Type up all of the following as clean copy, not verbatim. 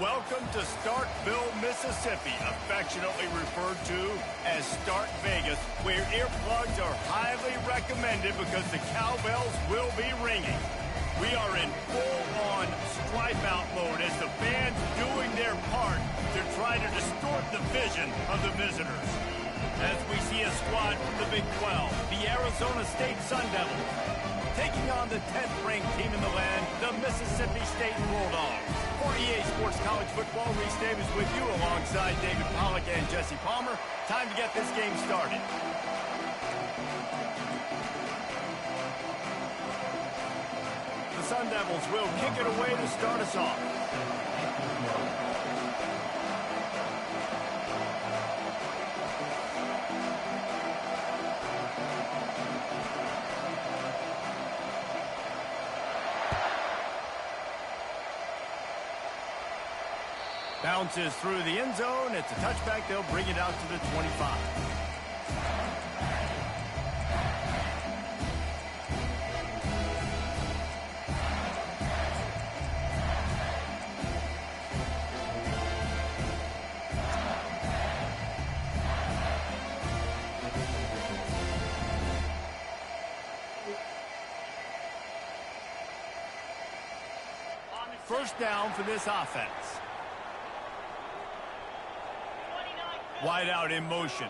Welcome to Starkville, Mississippi, affectionately referred to as Stark Vegas, where earplugs are highly recommended because the cowbells will be ringing. We are in full-on stripe-out mode as the fans doing their part to try to distort the vision of the visitors. As we see a squad from the Big 12, the Arizona State Sun Devils, taking on the 10th-ranked team in the land, the Mississippi State Bulldogs. For EA Sports College Football, Reese Davis with you alongside David Pollack and Jesse Palmer. Time to get this game started. The Sun Devils will kick it away to start us off. Bounces through the end zone. It's a touchback. They'll bring it out to the 25. First down for this offense. Wide out in motion.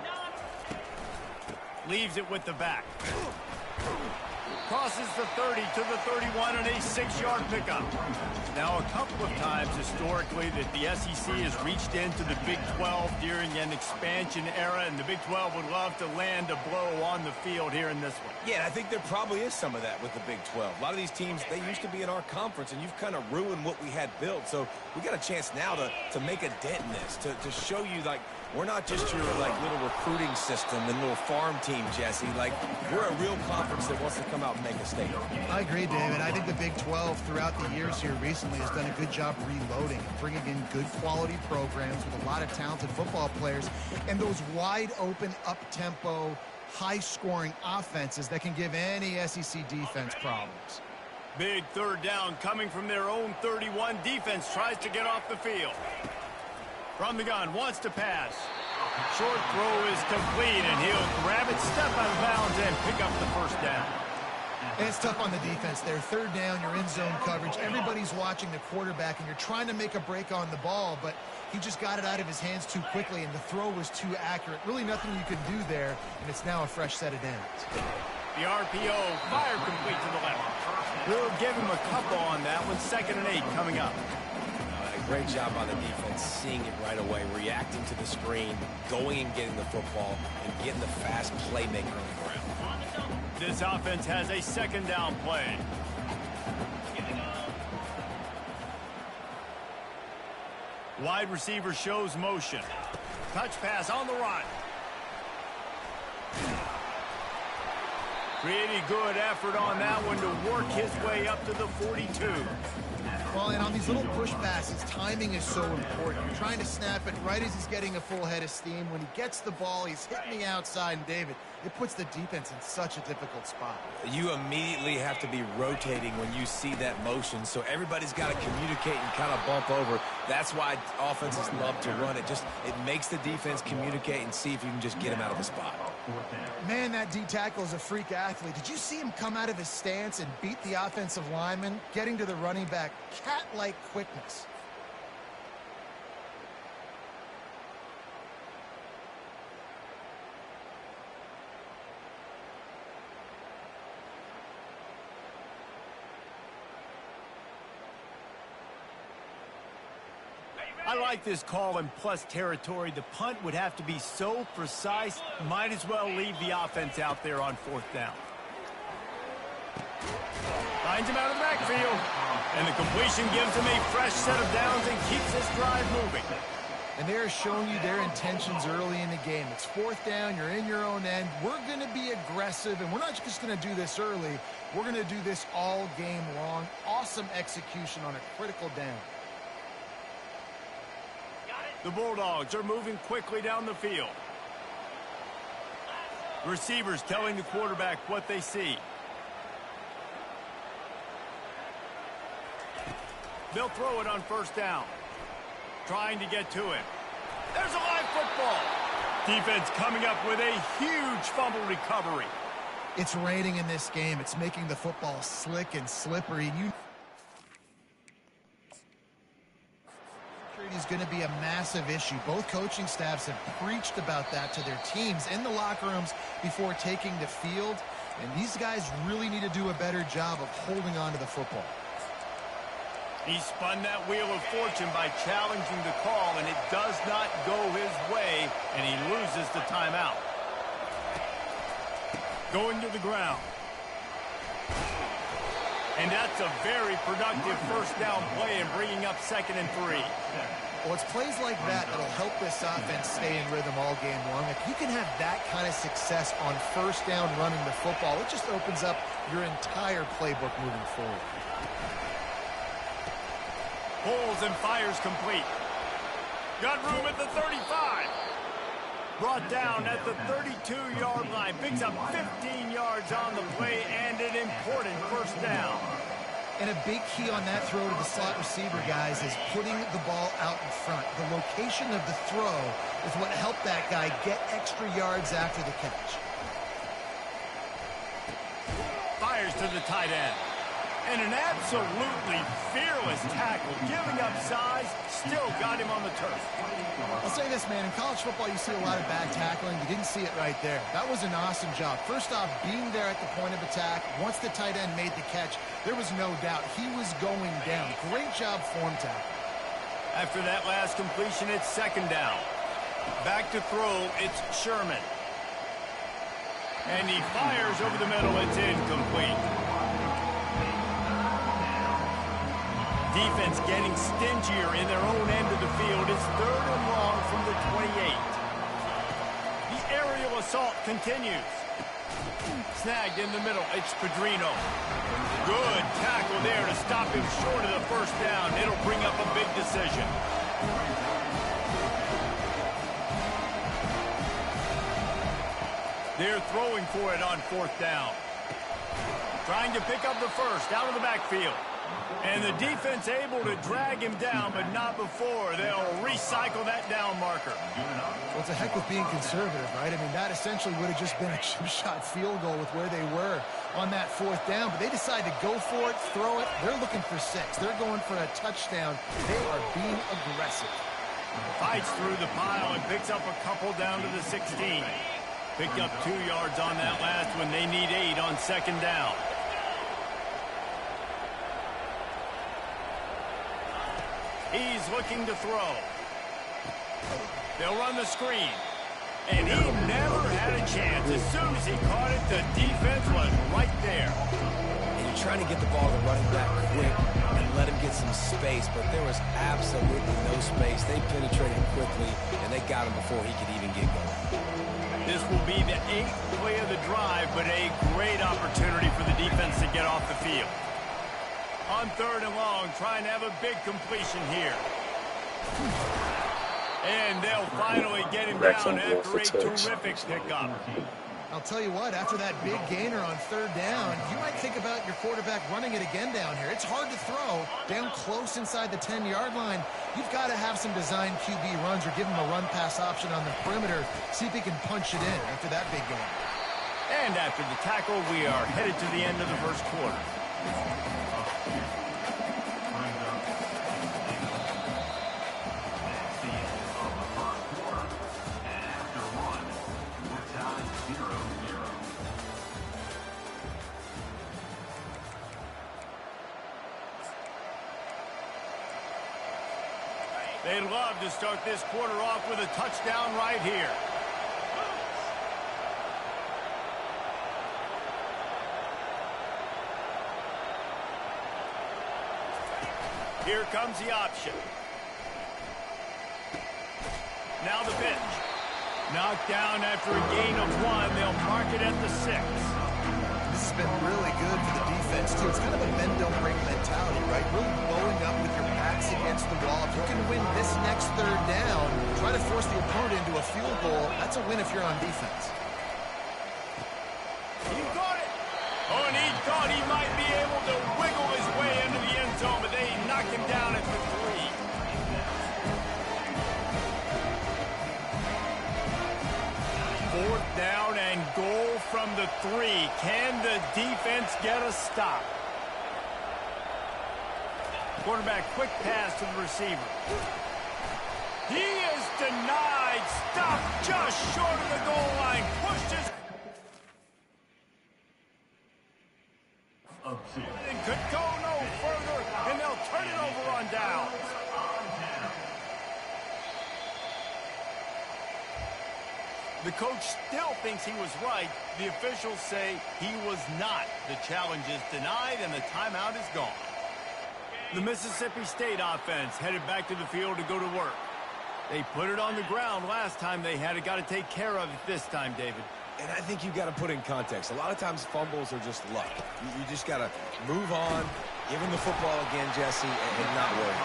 Leaves it with the back. Crosses the 30 to the 31 and a 6-yard pickup. Now, a couple of times historically that the SEC has reached into the Big 12 during an expansion era, and the Big 12 would love to land a blow on the field here in this one. Yeah, I think there probably is some of that with the Big 12. A lot of these teams, they used to be in our conference, and you've kind of ruined what we had built. So we got a chance now to make a dent in this, to show you, like, we're not just your, like, little recruiting system and little farm team, Jesse. Like, we're a real conference that wants to come out and make a statement. I agree, David. I think the Big 12 throughout the years here recently has done a good job reloading and bringing in good quality programs with a lot of talented football players and those wide open, up-tempo, high-scoring offenses that can give any SEC defense problems. Big third down coming from their own 31. Defense tries to get off the field. From the gun, wants to pass. Short throw is complete, and he'll grab it, step out of bounds, and pick up the first down. And it's tough on the defense there. Third down, you're in zone coverage. Everybody's watching the quarterback, and you're trying to make a break on the ball, but he just got it out of his hands too quickly, and the throw was too accurate. Really nothing you could do there, and it's now a fresh set of downs. The RPO, fire complete to the left. We'll give him a couple on that one. 2nd and 8 coming up. Great job on the defense, seeing it right away, reacting to the screen, going and getting the football, and getting the fast playmaker on the ground. This offense has a 2nd down play. Wide receiver shows motion. Touch pass on the run. Pretty good effort on that one to work his way up to the 42. Well, and on these little push passes, timing is so important. You're trying to snap it right as he's getting a full head of steam. When he gets the ball, he's hitting the outside, and David, it puts the defense in such a difficult spot. You immediately have to be rotating when you see that motion, so everybody's got to communicate and kind of bump over. That's why offenses love to run it. It makes the defense communicate and see if you can just get him out of the spot. Man, that D-tackle is a freak athlete. Did you see him come out of his stance and beat the offensive lineman, getting to the running back? Cat-like quickness. I like this call in plus territory. The punt would have to be so precise, might as well leave the offense out there on 4th down. Finds him out of the backfield. And the completion gives him a fresh set of downs and keeps this drive moving. And they're showing you their intentions early in the game. It's 4th down, you're in your own end. We're going to be aggressive, and we're not just going to do this early. We're going to do this all game long. Awesome execution on a critical down. The Bulldogs are moving quickly down the field. Receivers telling the quarterback what they see. They'll throw it on 1st down. trying to get to him. There's a live football. Defense coming up with a huge fumble recovery. It's raining in this game. It's making the football slick and slippery. Is going to be a massive issue. Both coaching staffs have preached about that to their teams in the locker rooms before taking the field, and these guys really need to do a better job of holding on to the football. He spun that wheel of fortune by challenging the call, and it does not go his way, and he loses the timeout. Going to the ground. And that's a very productive first down play and bringing up 2nd and 3. Well, it's plays like that that'll help this offense stay in rhythm all game long. If you can have that kind of success on first down running the football, it just opens up your entire playbook moving forward. Pulls and fires complete. Got room at the 35. Brought down at the 32-yard line. Picks up 15 yards on the play and an important first down. And a big key on that throw to the slot receiver, guys, is putting the ball out in front. The location of the throw is what helped that guy get extra yards after the catch. Fires to the tight end. And an absolutely fearless tackle, giving up size, still got him on the turf. I'll say this, man, in college football you see a lot of bad tackling. You didn't see it right there. That was an awesome job. First off, being there at the point of attack. Once the tight end made the catch, there was no doubt he was going down. Great job form tackle. After that last completion, it's 2nd down. Back to throw, it's Sherman. And he fires over the middle. It's incomplete. Defense getting stingier in their own end of the field. It's 3rd and long from the 28. The aerial assault continues. Snagged in the middle. It's Pedrino. Good tackle there to stop him short of the first down. It'll bring up a big decision. They're throwing for it on 4th down. Trying to pick up the first out of the backfield. And the defense able to drag him down, but not before. They'll recycle that down marker. Well, it's a heck with being conservative, right? I mean, that essentially would have just been a two-shot field goal with where they were on that 4th down. But they decide to go for it, throw it. They're looking for 6. They're going for a touchdown. They are being aggressive. Fights through the pile and picks up a couple down to the 16. Picked up 2 yards on that last one. They need 8 on 2nd down. He's looking to throw. They'll run the screen. And he never had a chance. As soon as he caught it, the defense was right there. And you're trying to get the ball to the running back quick and let him get some space, but there was absolutely no space. They penetrated quickly, and they got him before he could even get going. This will be the 8th play of the drive, but a great opportunity for the defense to get off the field. On 3rd and long, trying to have a big completion here. And they'll finally get him down after a terrific pickup. I'll tell you what, after that big gainer on 3rd down, you might think about your quarterback running it again down here. It's hard to throw down close inside the 10-yard line. You've got to have some design QB runs or give him a run-pass option on the perimeter. See if he can punch it in after that big gain. And after the tackle, we are headed to the end of the first quarter. They'd love to start this quarter off with a touchdown right here. Here comes the option. Now the pitch. Knocked down after a gain of 1. They'll mark it at the 6. This has been really good for the defense, too. It's kind of a bend-don't-break mentality, right? Really bowling up with your backs against the wall. If you can win this next 3rd down, try to force the opponent into a field goal. That's a win if you're on defense. He got it. Oh, and he thought he might be able to wiggle his way into the end zone, but they knocked him down at the 3. from the 3. Can the defense get a stop? Quarterback, quick pass to the receiver. He is denied. Stopped just short of the goal line. Pushed his... And could go no further, and they'll turn it over on downs. The coach still thinks he was right. The officials say he was not. The challenge is denied, and the timeout is gone. The Mississippi State offense headed back to the field to go to work. They put it on the ground last time they had it. Got to take care of it this time, David. And I think you've got to put in context. A lot of times fumbles are just luck. You just got to move on, give him the football again, Jesse, and not worry.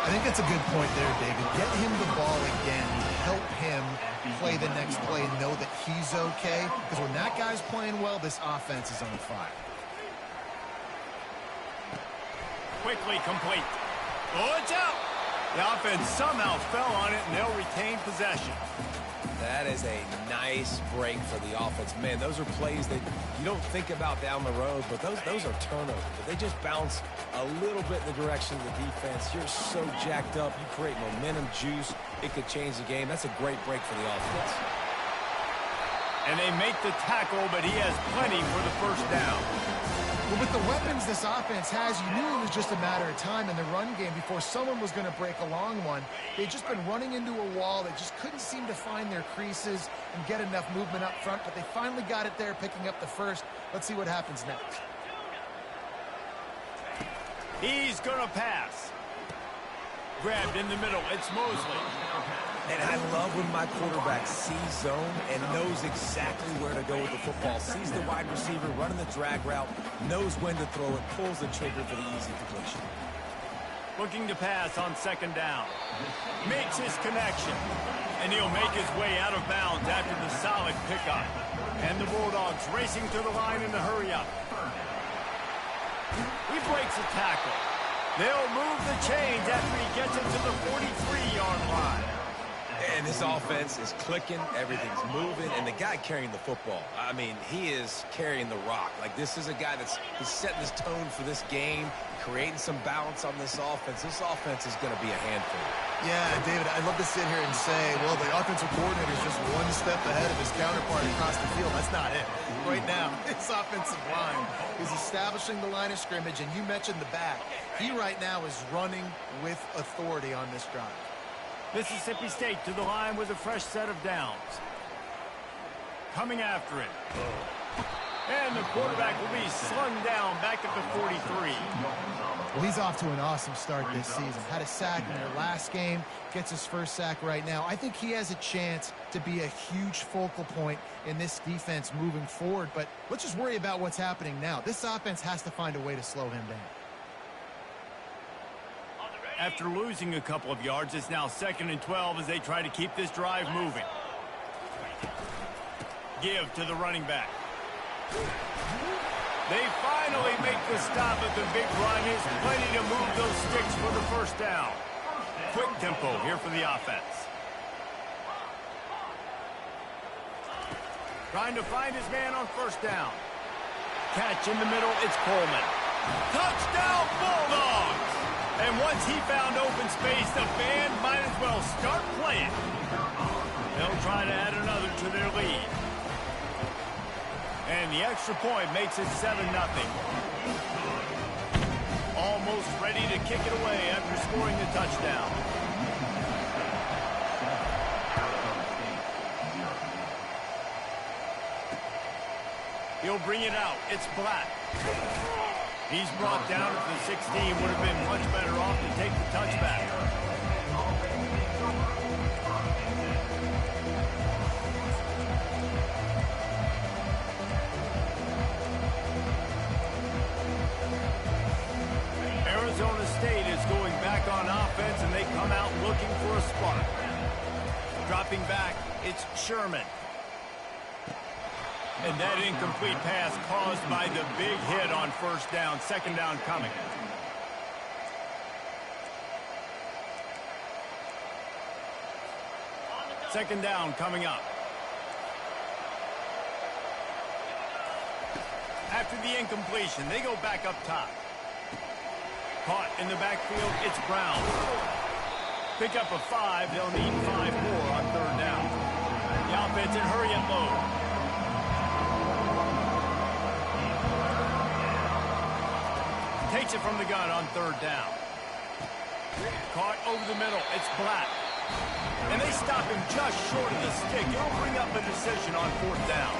I think that's a good point there, David. Get him the ball again. Help him play the next play and know that he's okay. Because when that guy's playing well, this offense is on fire. Quickly complete. Oh, it's out. The offense somehow fell on it, and they'll retain possession. That is a nice break for the offense. Man, those are plays that you don't think about down the road, but those are turnovers. If they just bounce a little bit in the direction of the defense, you're so jacked up. You create momentum, juice. It could change the game. That's a great break for the offense. And they make the tackle, but he has plenty for the first down. Well, with the weapons this offense has, you knew it was just a matter of time in the run game before someone was going to break a long one. They'd just been running into a wall. They just couldn't seem to find their creases and get enough movement up front, but they finally got it there, picking up the first. Let's see what happens next. He's going to pass. Grabbed in the middle. It's Mosley. And I love when my quarterback sees zone and knows exactly where to go with the football. Sees the wide receiver running the drag route, knows when to throw it, pulls the trigger for the easy completion. Looking to pass on second down. Makes his connection. And he'll make his way out of bounds after the solid pickup. And the Bulldogs racing to the line in the hurry up. He breaks a tackle. They'll move the chains after he gets it to the 43-yard line. And this offense is clicking, everything's moving, and the guy carrying the football, I mean, he is carrying the rock. Like, this is a guy that's setting this tone for this game, creating some balance on this offense. This offense is going to be a handful. Yeah, David, I'd love to sit here and say, well, the offensive coordinator is just one step ahead of his counterpart across the field. That's not it. Right now, his offensive line is establishing the line of scrimmage, and you mentioned the back. He right now is running with authority on this drive. Mississippi State to the line with a fresh set of downs. Coming after it. And the quarterback will be slung down back at the 43. Well, he's off to an awesome start this season. Had a sack in their last game, gets his first sack right now. I think he has a chance to be a huge focal point in this defense moving forward. But let's just worry about what's happening now. This offense has to find a way to slow him down. After losing a couple of yards, it's now 2nd and 12 as they try to keep this drive moving. Give to the running back. They finally make the stop at the big run. Is plenty to move those sticks for the first down. Quick tempo here for the offense. Trying to find his man on first down. Catch in the middle, it's Coleman. Touchdown, Bulldogs! And once he found open space, the band might as well start playing. They'll try to add another to their lead. And the extra point makes it 7-0. Almost ready to kick it away after scoring the touchdown. He'll bring it out. It's Black. He's brought down at the 16. Would have been much better off to take the touchback. Arizona State is going back on offense, and they come out looking for a spark. Dropping back, it's Sherman. And that incomplete pass caused by the big hit on first down. Second down coming. Second down coming up. after the incompletion. They go back up top. Caught in the backfield, it's Brown. Pick up a 5. They'll need 5 more on third down. The offense in hurry and load. Takes it from the gun on third down. Caught over the middle. It's Black. And they stop him just short of the stick. It'll bring up a decision on fourth down.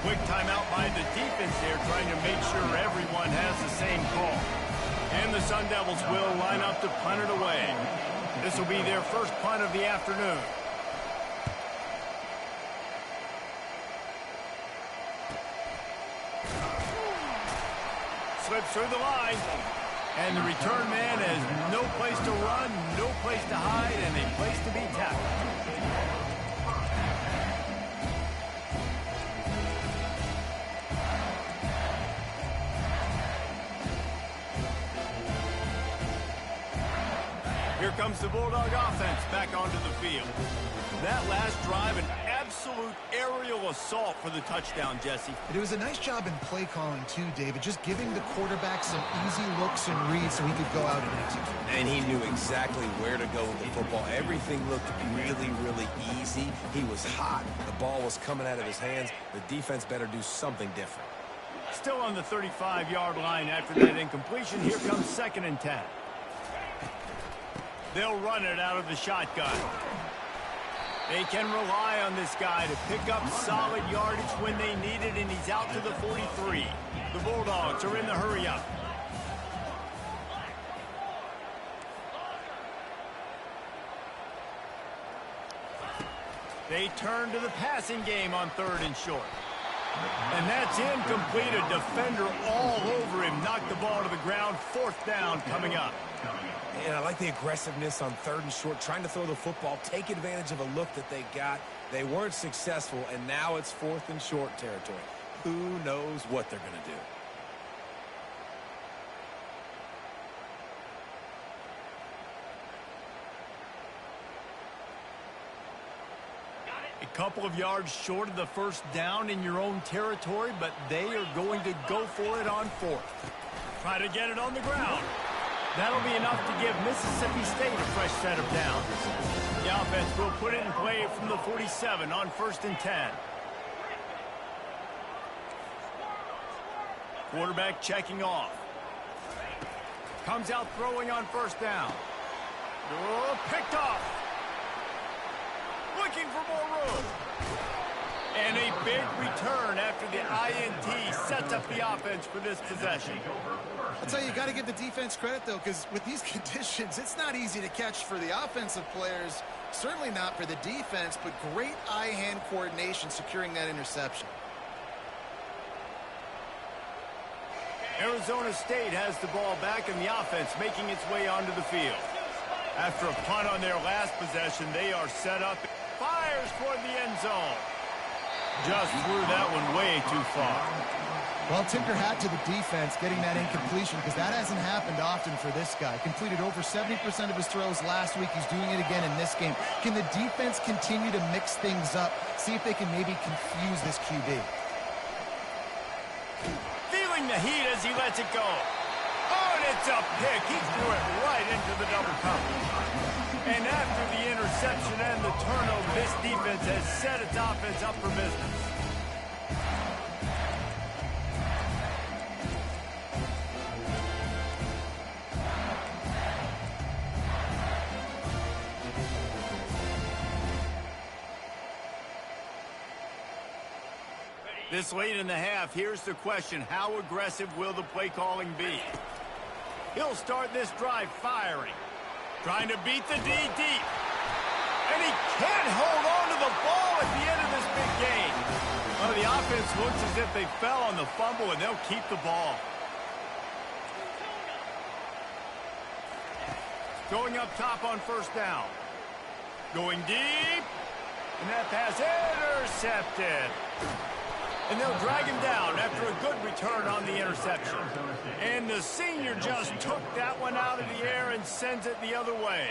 Quick timeout by the defense there, trying to make sure everyone has the same call. And the Sun Devils will line up to punt it away. This will be their first punt of the afternoon. Slips through the line. And the return man has no place to run, no place to hide, and a place to be tackled. Here comes the Bulldog offense back onto the field. That last drive, an absolute aerial assault for the touchdown, Jesse. It was a nice job in play calling, too, David, just giving the quarterback some easy looks and reads so he could go out and execute. And he knew exactly where to go with the football. Everything looked really, really easy. He was hot. The ball was coming out of his hands. The defense better do something different. Still on the 35-yard line after that incompletion. Here comes 2nd and 10. They'll run it out of the shotgun. They can rely on this guy to pick up solid yardage when they need it, and he's out to the 43. The Bulldogs are in the hurry-up. They turn to the passing game on 3rd and short. And that's incomplete. A defender all over him. Knocked the ball to the ground. 4th down coming up. And I like the aggressiveness on 3rd and short, trying to throw the football, take advantage of a look that they got. They weren't successful, and now it's 4th and short territory. Who knows what they're going to do? A couple of yards short of the 1st down in your own territory, but they are going to go for it on 4th. Try to get it on the ground. That'll be enough to give Mississippi State a fresh set of downs. The offense will put it in play from the 47 on 1st and 10. Quarterback checking off. Comes out throwing on 1st down. Oh, picked off. Looking for more room. And a big return after the INT sets up the offense for this possession. I'll tell you, you got to give the defense credit, though, because with these conditions, it's not easy to catch for the offensive players, certainly not for the defense, but great eye-hand coordination securing that interception. Arizona State has the ball back, and the offense making its way onto the field. After a punt on their last possession, they are set up. Fires toward the end zone. Just threw that one way too far. Well, Tinker hat to the defense getting that incompletion, because that hasn't happened often for this guy. Completed over 70% of his throws last week. He's doing it again in this game. Can the defense continue to mix things up? See if they can maybe confuse this QB. Feeling the heat as he lets it go. Oh, and it's a pick. He threw it right into the double cover. And after the interception and the turnover, this defense has set its offense up for business. This late in the half, here's the question. How aggressive will the play calling be? He'll start this drive firing. Trying to beat the D deep. And he can't hold on to the ball at the end of this big game. Well, the offense looks as if they fell on the fumble, and they'll keep the ball. Going up top on 1st down. Going deep. And that pass intercepted. And they'll drag him down after a good return on the interception. And the senior just took that one out of the air and sends it the other way.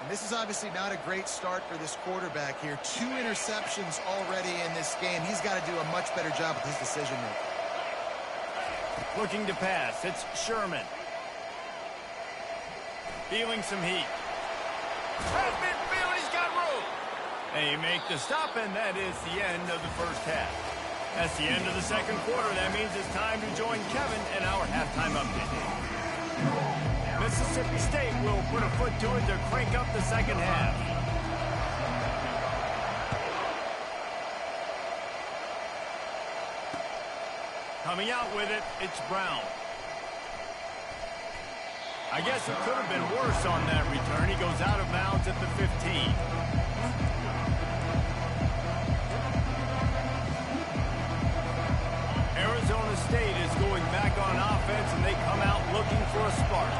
And this is obviously not a great start for this quarterback here. 2 interceptions already in this game. He's got to do a much better job with his decision-making. Looking to pass. It's Sherman. Feeling some heat. Has midfield. He's got room. They make the stop, and that is the end of the first half. That's the end of the second quarter. That means it's time to join Kevin in our halftime update. Mississippi State will put a foot to it to crank up the second half. Coming out with it, it's Brown. I guess it could have been worse on that return. He goes out of bounds at the 15. Arizona State is going back on offense, and they come out looking for a spark.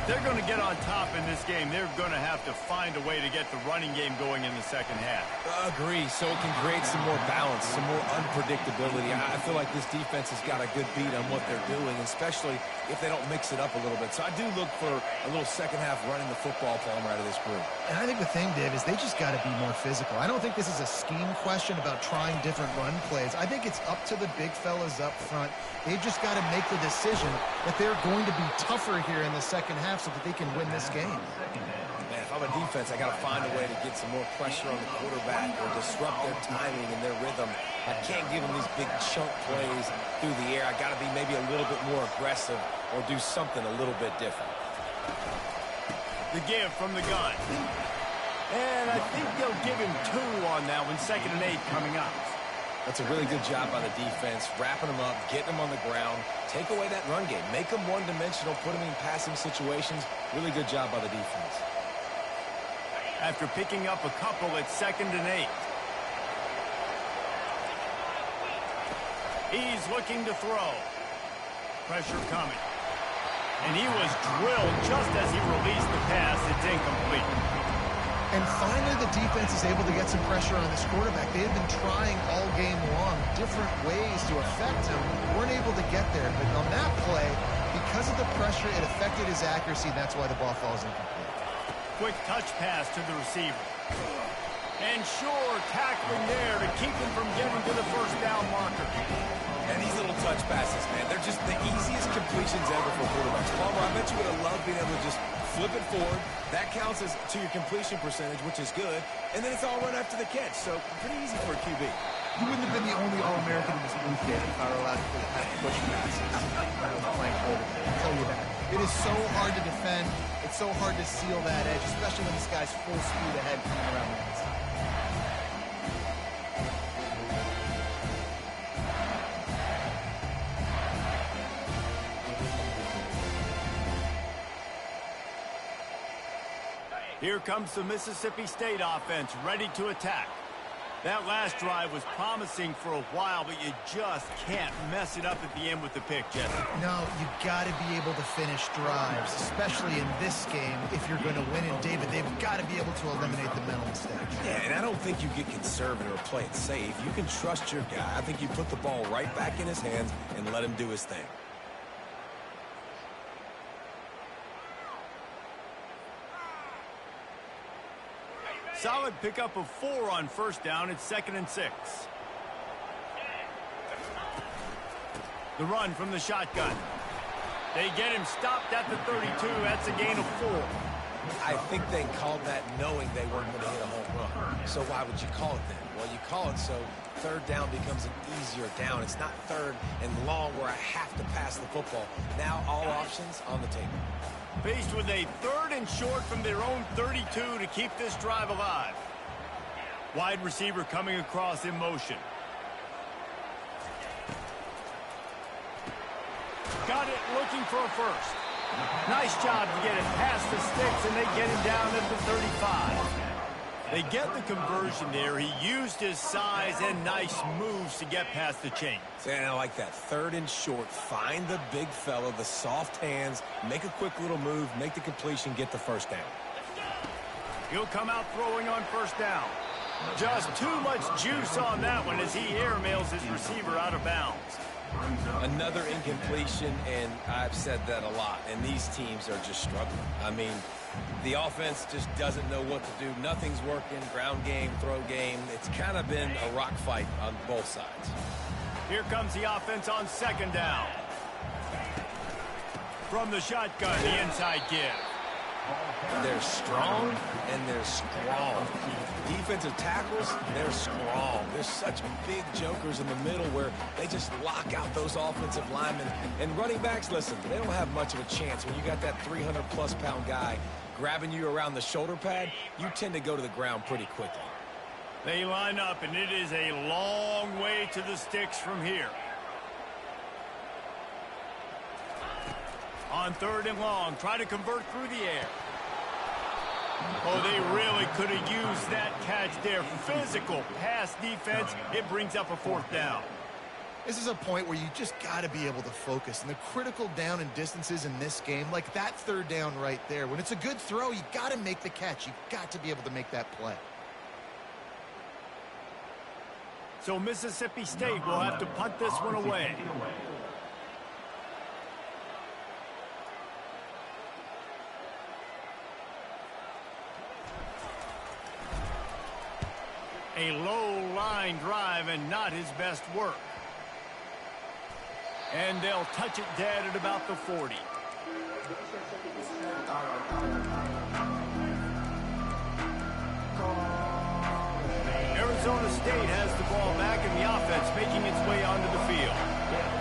If they're going to get on top in this game, they're going to have to find a way to get the running game going in the second half. Agree, so it can create some more balance, some more unpredictability. I feel like this defense has got a good beat on what they're doing, especially if they don't mix it up a little bit. So I do look for a little second half running the football Palmer out of this group. And I think the thing, Dave, is they just got to be more physical. I don't think this is a scheme question about trying different run plays. I think it's up to the big fellas up front. They've just got to make the decision that they're going to be tougher here in the second half so that they can win this game. Man, if I'm a defense, I got to find a way to get some more pressure on the quarterback or disrupt their timing and their rhythm. I can't give them these big chunk plays through the air. I got to be maybe a little bit more aggressive or do something a little bit different. The give from the gun. And I think they'll give him 2 on that one. 2nd and 8 coming up. That's a really good job by the defense, wrapping them up, getting them on the ground, take away that run game, make them one-dimensional, put them in passing situations. Really good job by the defense. After picking up a couple, it's 2nd and 8. He's looking to throw. Pressure coming. And he was drilled just as he released the pass. It's incomplete. And finally, the defense is able to get some pressure on this quarterback. They had been trying all game long different ways to affect him. Weren't able to get there. But on that play, because of the pressure, it affected his accuracy, and that's why the ball falls incomplete. Quick touch pass to the receiver. And sure, tackling there to keep him from getting to the first down marker. And these little touch passes, man, they're just the easiest completions ever for quarterbacks. Palmer, I bet you would have loved being able to just flip it forward. That counts as to your completion percentage, which is good. And then it's all run after the catch, so pretty easy for a QB. You wouldn't have been the only All-American in this booth game if I were allowed to push passes. I was playing quarterback. I'll tell you that. It is so hard to defend. It's so hard to seal that edge, especially when this guy's full speed ahead coming around the inside. Here comes the Mississippi State offense, ready to attack. That last drive was promising for a while, but you just can't mess it up at the end with the pick, Jesse. No, you got to be able to finish drives, especially in this game if you're going to win. And, David, they've got to be able to eliminate the mental mistakes. Yeah, and I don't think you get conservative or play it safe. You can trust your guy. I think you put the ball right back in his hands and let him do his thing. Solid pickup of 4 on first down. It's 2nd and 6. The run from the shotgun. They get him stopped at the 32. That's a gain of 4. I think they called that knowing they weren't going to hit a home run. So why would you call it then? Well, you call it so third down becomes an easier down. It's not third and long where I have to pass the football. Now all options on the table. Faced with a 3rd and short from their own 32 to keep this drive alive. Wide receiver coming across in motion. Got it, looking for a first. Nice job to get it past the sticks, and they get him down at the 35. They get the conversion there. He used his size and nice moves to get past the chains. And I like that. 3rd and short. Find the big fella, the soft hands, make a quick little move, make the completion, get the first down. He'll come out throwing on first down. Just too much juice on that one as he airmails his receiver out of bounds. Another incompletion, and I've said that a lot, and these teams are just struggling. I mean, the offense just doesn't know what to do. Nothing's working. Ground game, throw game. It's kind of been a rock fight on both sides. Here comes the offense on 2nd down. from the shotgun, the inside give. They're strong and they're strong. Defensive tackles, they're strong. They're such big jokers in the middle where they just lock out those offensive linemen. And running backs, listen, they don't have much of a chance. When you got that 300-plus pound guy grabbing you around the shoulder pad, you tend to go to the ground pretty quickly. They line up, and it is a long way to the sticks from here. On 3rd and long, try to convert through the air. Oh, they really could have used that catch there. Physical pass defense. It brings up a 4th down. This is a point where you just got to be able to focus. And the critical down and distances in this game, like that 3rd down right there, when it's a good throw, you got to make the catch. You've got to be able to make that play. So Mississippi State will have to punt this one away. A low line drive and not his best work. And they'll touch it dead at about the 40. Arizona State has the ball back in the offense, making its way onto the field.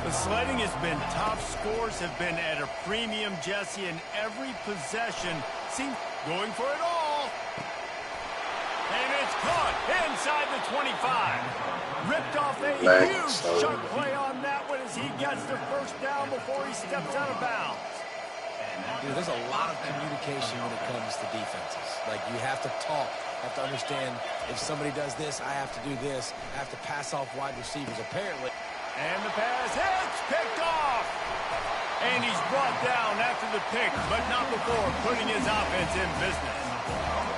The sledding has been tough. Scores have been at a premium, Jesse, and every possession seems going for it all. And it's caught inside the 25. Ripped off a huge sharp play on that one as he gets the 1st down before he steps out of bounds. Dude, there's a lot of communication when it comes to defenses. Like, you have to talk, have to understand if somebody does this, I have to do this. I have to pass off wide receivers, apparently. And the pass hits, picked off. And he's brought down after the pick, but not before putting his offense in business.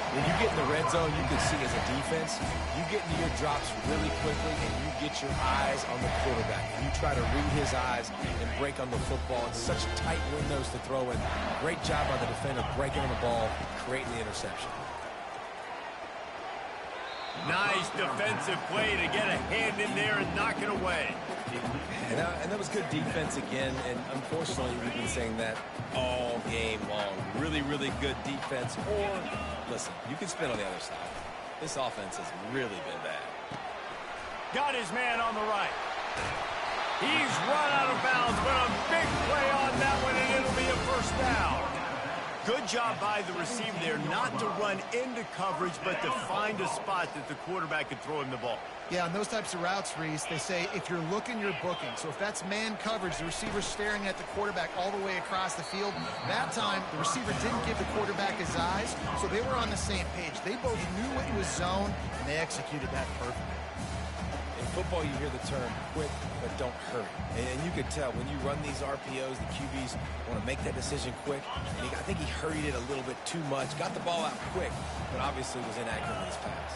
When you get in the red zone, you can see as a defense, you get into your drops really quickly and you get your eyes on the quarterback. And you try to read his eyes and break on the football. It's such tight windows to throw in. Great job by the defender breaking on the ball, creating the interception. Nice defensive play to get a hand in there and knock it away. And that was good defense again, and unfortunately we've been saying that all game long. Really, really good defense. Or, listen, you can spin on the other side. This offense has really been bad. Got his man on the right. He's run out of bounds, but a big play on that one, and it'll be a 1st down. Good job by the receiver there not to run into coverage, but to find a spot that the quarterback could throw him the ball. Yeah, on those types of routes, Reese, they say if you're looking, you're booking. So if that's man coverage, the receiver's staring at the quarterback all the way across the field. That time, the receiver didn't give the quarterback his eyes, so they were on the same page. They both knew it was zone, and they executed that perfectly. In football, you hear the term quick, but don't hurry. And you could tell when you run these RPOs, the QBs want to make that decision quick. And I think he hurried it a little bit too much, got the ball out quick, but obviously was inaccurate in his pass.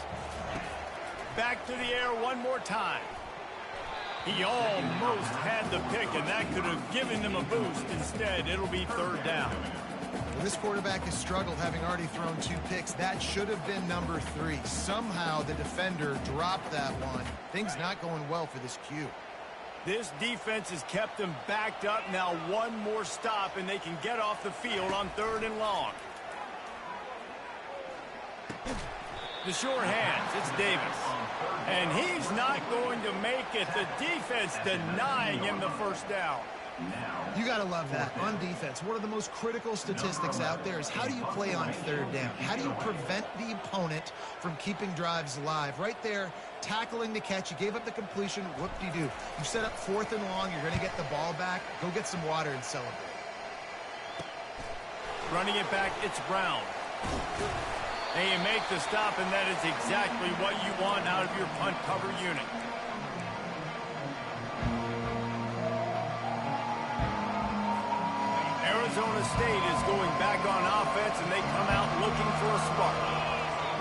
Back to the air one more time. He almost had the pick, and that could have given them a boost. Instead, it'll be 3rd down. Well, this quarterback has struggled, having already thrown 2 picks. That should have been number 3. Somehow the defender dropped that one. Things not going well for this Q. This defense has kept them backed up. Now one more stop, and they can get off the field on 3rd and long. The sure hands, it's Davis. And he's not going to make it. The defense denying him the 1st down. You got to love that. On defense, one of the most critical statistics out there is how do you play on 3rd down? How do you prevent the opponent from keeping drives alive? Right there, tackling the catch. You gave up the completion. Whoop-de-doo. You set up 4th and long. You're going to get the ball back. Go get some water and celebrate. Running it back, it's Brown. And you make the stop, and that is exactly what you want out of your punt cover unit. Arizona State is going back on offense, and they come out looking for a spark.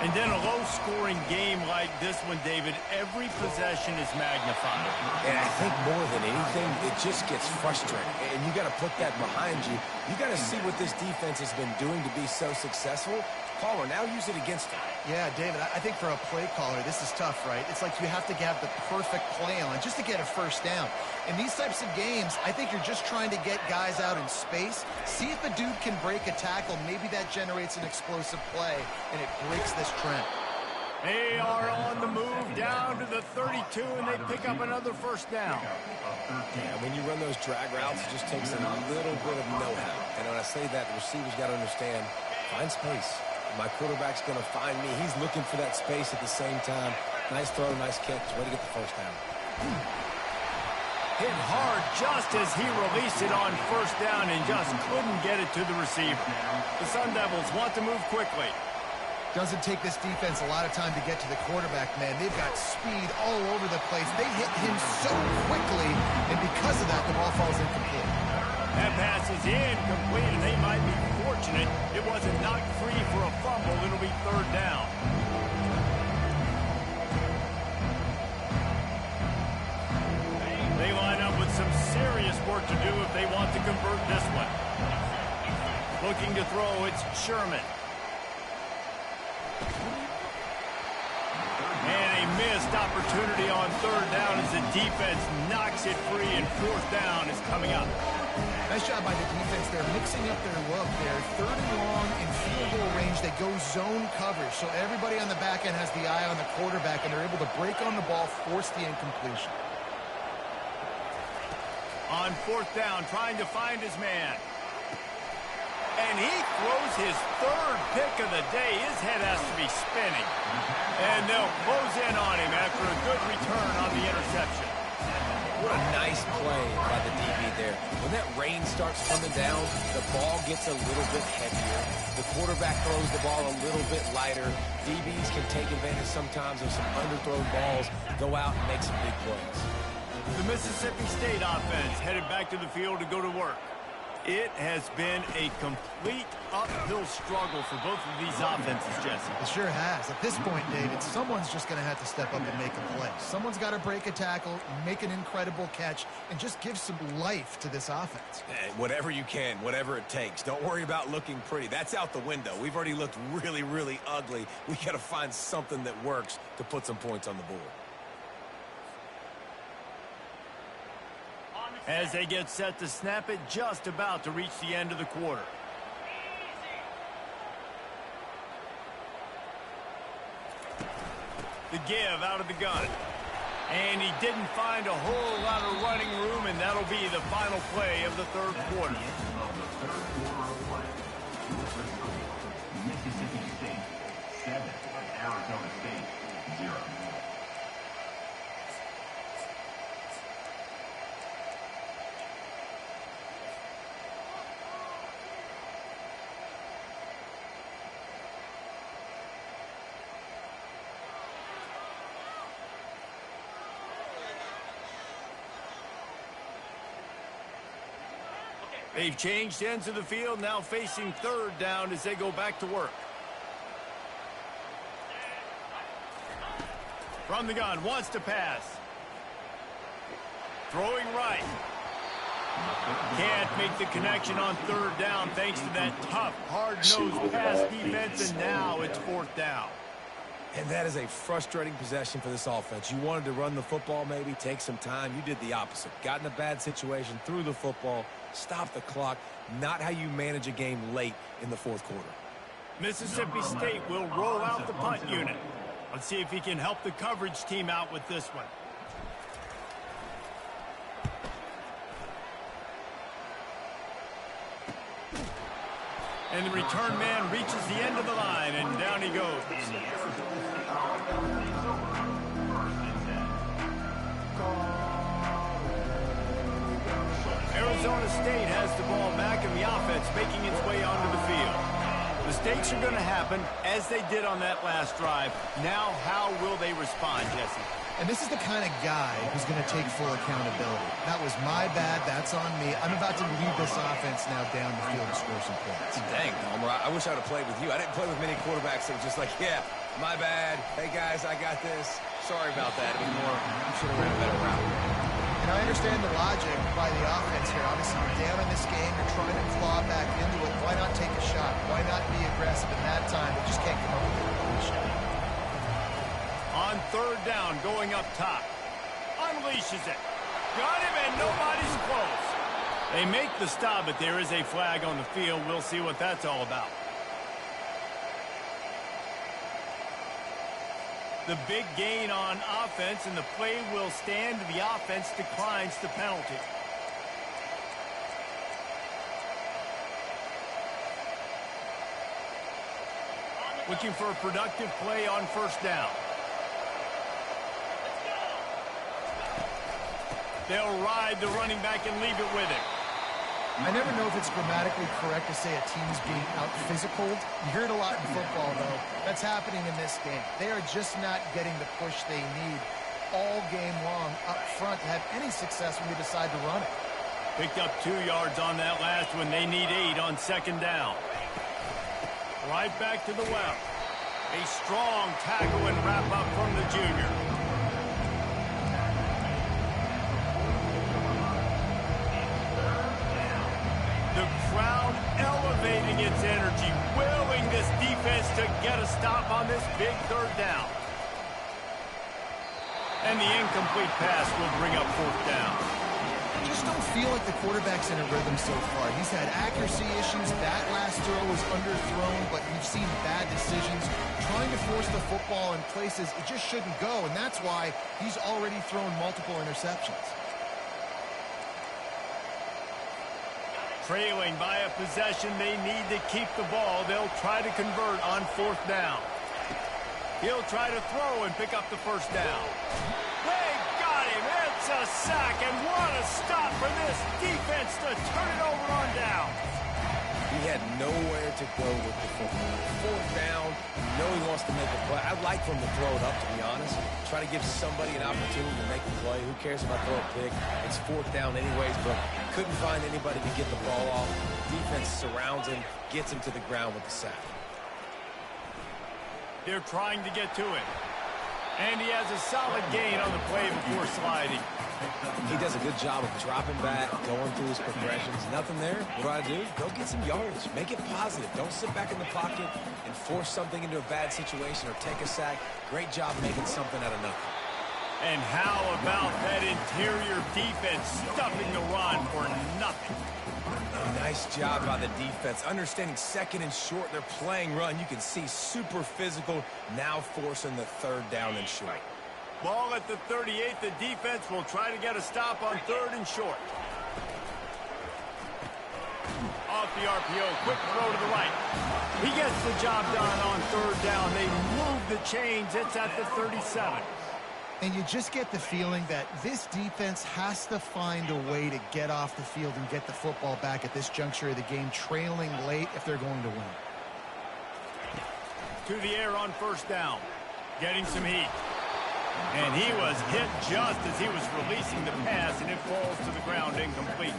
And then a low-scoring game like this one, David, every possession is magnified. And I think more than anything, it just gets frustrating. And you got to put that behind you. You got to see what this defense has been doing to be so successful. caller. Now use it against him. Yeah, David, I think for a play caller, this is tough, right? It's like you have to have the perfect play on just to get a first down. In these types of games, I think you're just trying to get guys out in space, see if a dude can break a tackle. Maybe that generates an explosive play, and it breaks this trend. They are on the move down to the 32, and they pick up another first down. Yeah, when you run those drag routes, it just takes a little bit of know-how. And when I say that, the receiver's got to understand, find space. My quarterback's going to find me. He's looking for that space at the same time. Nice throw, nice catch. Way to get the first down. Hit hard just as he released it on first down and just couldn't get it to the receiver. The Sun Devils want to move quickly. Doesn't take this defense a lot of time to get to the quarterback, man. They've got speed all over the place. They hit him so quickly, and because of that, the ball falls incomplete. That pass is incomplete, and they might be fortunate it wasn't knocked free for a fumble. It'll be third down. They line up with some serious work to do if they want to convert this one. Looking to throw, it's Sherman. And a missed opportunity on third down as the defense knocks it free, and fourth down is coming up. Nice job by the defense. They're mixing up their look. They're third and long in field goal range. They go zone coverage, so everybody on the back end has the eye on the quarterback, and they're able to break on the ball, force the incompletion. On fourth down, trying to find his man. And he throws his third pick of the day. His head has to be spinning. And they'll close in on him after a good return on the interception. What a nice play by the DB there. When that rain starts coming down, the ball gets a little bit heavier. The quarterback throws the ball a little bit lighter. DBs can take advantage sometimes of some underthrown balls, go out and make some big plays. The Mississippi State offense headed back to the field to go to work. It has been a complete uphill struggle for both of these offenses, Jesse. It sure has. At this point, David, someone's just going to have to step up and make a play. Someone's got to break a tackle, make an incredible catch, and just give some life to this offense. Hey, whatever you can, whatever it takes. Don't worry about looking pretty. That's out the window. We've already looked really, really ugly. We got to find something that works to put some points on the board. As they get set to snap it, just about to reach the end of the quarter. The give out of the gun. And he didn't find a whole lot of running room, and that'll be the final play of the third quarter. Mississippi State 7, Arizona State 0. They've changed ends of the field, now facing third down as they go back to work. From the gun, wants to pass. Throwing right. Can't make the connection on third down thanks to that tough, hard-nosed pass defense, and now it's fourth down. And that is a frustrating possession for this offense. You wanted to run the football, maybe take some time. You did the opposite. Got in a bad situation, threw the football, stopped the clock. Not how you manage a game late in the fourth quarter. Mississippi State will roll out the punt unit. Let's see if he can help the coverage team out with this one. And the return man reaches the end of the line, and down he goes. Arizona State has the ball back, and the offense making its way onto the field. Mistakes are going to happen, as they did on that last drive. Now, how will they respond, Jesse? And this is the kind of guy who's going to take full accountability. That was my bad. That's on me. I'm about to lead this offense now down the field to score some points. Dang, Homer, I wish I would have played with you. I didn't play with many quarterbacks that were just like, yeah, my bad. Hey, guys, I got this. Sorry about that. It was more, you should have ran a better route. And I understand the logic by the offense here. Obviously, you're down in this game. You're trying to claw back into it. Why not take a shot? Why not be aggressive in that time? But just third down going up top. Unleashes it. Got him, and nobody's close. They make the stop, but there is a flag on the field. We'll see what that's all about. The big gain on offense, and the play will stand. The offense declines the penalty. Looking for a productive play on first down. They'll ride the running back and leave it with him. I never know if it's grammatically correct to say a team's being out-physicaled. You hear it a lot in football, though. That's happening in this game. They are just not getting the push they need all game long up front to have any success when they decide to run it. Picked up 2 yards on that last one. They need 8 on second down. Right back to the well. A strong tackle and wrap up from the junior. The crowd elevating its energy, willing this defense to get a stop on this big third down. And the incomplete pass will bring up fourth down. Just don't feel like the quarterback's in a rhythm so far. He's had accuracy issues. That last throw was underthrown, but you've seen bad decisions. Trying to force the football in places it just shouldn't go, and that's why he's already thrown multiple interceptions. Trailing by a possession, they need to keep the ball. They'll try to convert on fourth down. He'll try to throw and pick up the first down. They got him. It's a sack, and what a stop for this defense to turn it over on down. He had nowhere to go with the football. Fourth down, you know he wants to make a play. I'd like for him to throw it up, to be honest. Try to give somebody an opportunity to make a play. Who cares if I throw a pick? It's fourth down anyways, but couldn't find anybody to get the ball off. Defense surrounds him, gets him to the ground with the sack. They're trying to get to it. And he has a solid gain on the play before sliding. He does a good job of dropping back, going through his progressions. Nothing there. What do? Go get some yards. Make it positive. Don't sit back in the pocket and force something into a bad situation or take a sack. Great job making something out of nothing. And how about that interior defense stuffing the run for nothing? Nice job by the defense. Understanding second and short, they're playing run. You can see super physical, now forcing the third down and short. Ball at the 38. The defense will try to get a stop on third and short. Off the RPO, quick throw to the right. He gets the job done on third down. They move the chains. It's at the 37. And you just get the feeling that this defense has to find a way to get off the field and get the football back at this juncture of the game, trailing late if they're going to win. To the air on first down. Getting some heat. And he was hit just as he was releasing the pass, and it falls to the ground incomplete.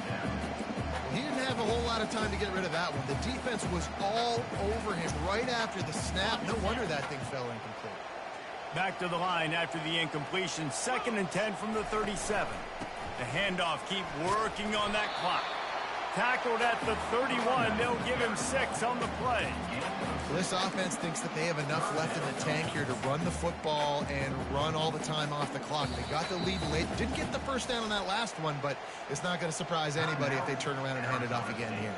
He didn't have a whole lot of time to get rid of that one. The defense was all over him right after the snap. No wonder that thing fell incomplete. Back to the line after the incompletion. 2nd and 10 from the 37. The handoff, keep working on that clock. Tackled at the 31. They'll give him 6 on the play. Well, this offense thinks that they have enough left in the tank here to run the football and run all the time off the clock. They got the lead late. Didn't get the first down on that last one, but it's not going to surprise anybody if they turn around and hand it off again here.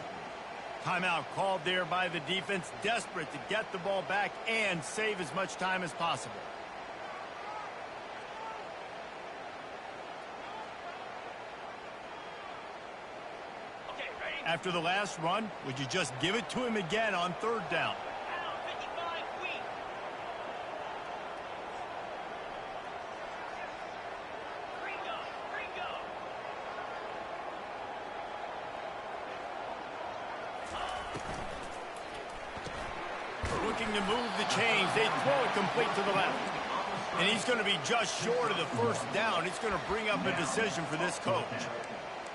Timeout called there by the defense, desperate to get the ball back and save as much time as possible. After the last run, would you just give it to him again on third down? Looking to move the chains. They throw it complete to the left. And he's going to be just short of the first down. It's going to bring up a decision for this coach.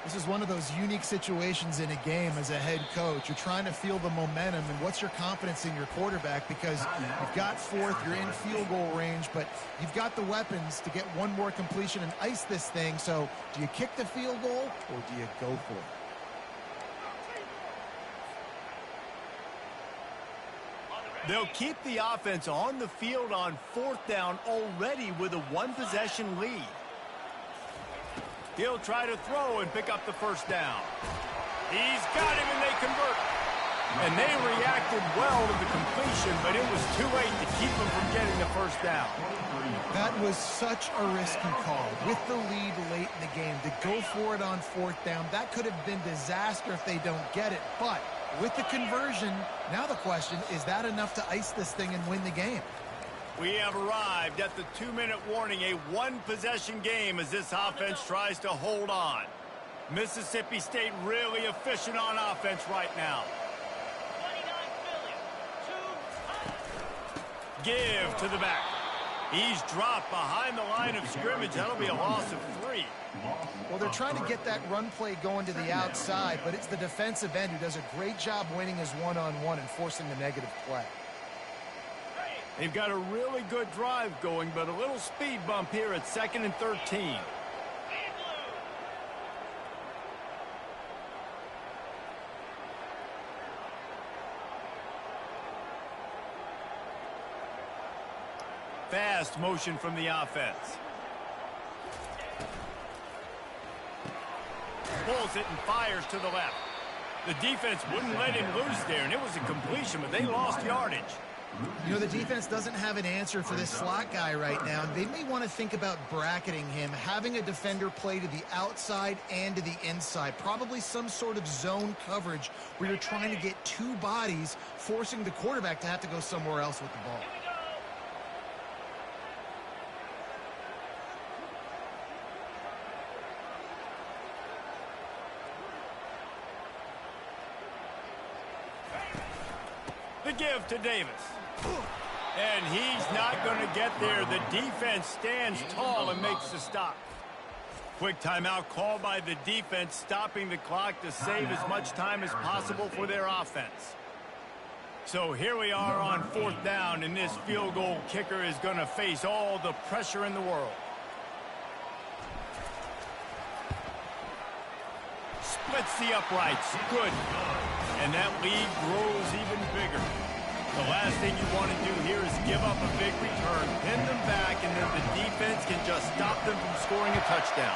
This is one of those unique situations in a game as a head coach. You're trying to feel the momentum, and what's your confidence in your quarterback? Because you've got fourth, you're in field goal range, but you've got the weapons to get one more completion and ice this thing. So do you kick the field goal, or do you go for it? They'll keep the offense on the field on 4th down already with a one-possession lead. He'll try to throw and pick up the first down. He's got him, and they convert. And they reacted well to the completion, but it was too late to keep them from getting the first down. That was such a risky call. With the lead late in the game, to go for it on 4th down, that could have been disaster if they don't get it. But with the conversion, now the question, is that enough to ice this thing and win the game? We have arrived at the 2-minute warning, a one-possession game as this offense tries to hold on. Mississippi State really efficient on offense right now. Give to the back. He's dropped behind the line of scrimmage. That'll be a loss of 3. Well, they're trying to get that run play going to the outside, but it's the defensive end who does a great job winning his one-on-one and forcing the negative play. They've got a really good drive going, but a little speed bump here at 2nd and 13. Fast motion from the offense. Pulls it and fires to the left. The defense wouldn't let him loose there, and it was a completion, but they lost yardage. You know, the defense doesn't have an answer for this slot guy right now. They may want to think about bracketing him, having a defender play to the outside and to the inside. Probably some sort of zone coverage where you're trying to get 2 bodies, forcing the quarterback to have to go somewhere else with the ball. The give to Davis. And he's not going to get there. The defense stands tall and makes the stop. Quick timeout called by the defense, stopping the clock to save as much time as possible for their offense. So here we are on 4th down, and this field goal kicker is going to face all the pressure in the world. Splits the uprights. Good. And that lead grows even bigger. The last thing you want to do here is give up a big return, pin them back, and then the defense can just stop them from scoring a touchdown.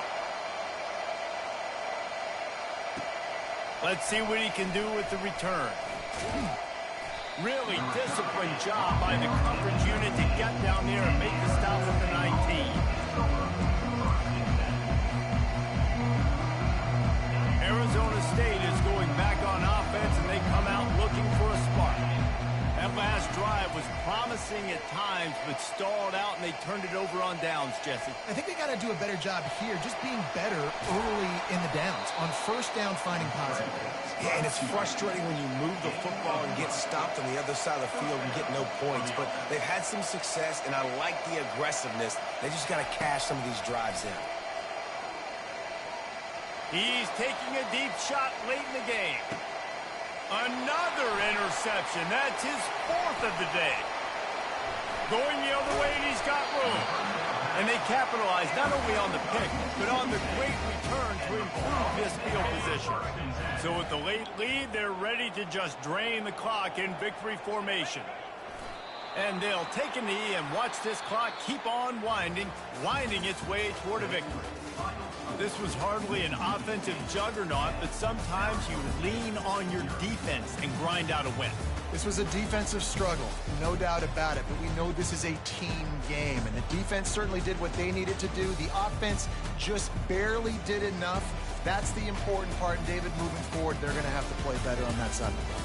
Let's see what he can do with the return. Really disciplined job by the coverage unit to get down there and make the stop at the 19. Arizona State is going back on offense, and they come out looking for a spark. That last drive was promising at times, but stalled out, and they turned it over on downs, Jesse. I think they got to do a better job here, just being better early in the downs. On 1st down, finding positive plays. Yeah, and it's frustrating when you move the football and get stopped on the other side of the field and get no points. But they've had some success, and I like the aggressiveness. They just got to cash some of these drives in. He's taking a deep shot late in the game. Another interception. That's his 4th of the day. Going the other way, and he's got room. And they capitalize not only on the pick, but on the great return to improve his field position. So with the late lead, they're ready to just drain the clock in victory formation. And they'll take a knee and watch this clock keep on winding its way toward a victory. This was hardly an offensive juggernaut, but sometimes you lean on your defense and grind out a win. This was a defensive struggle, no doubt about it, but we know this is a team game, and the defense certainly did what they needed to do. The offense just barely did enough. That's the important part, and David, moving forward, they're going to have to play better on that side of the ball.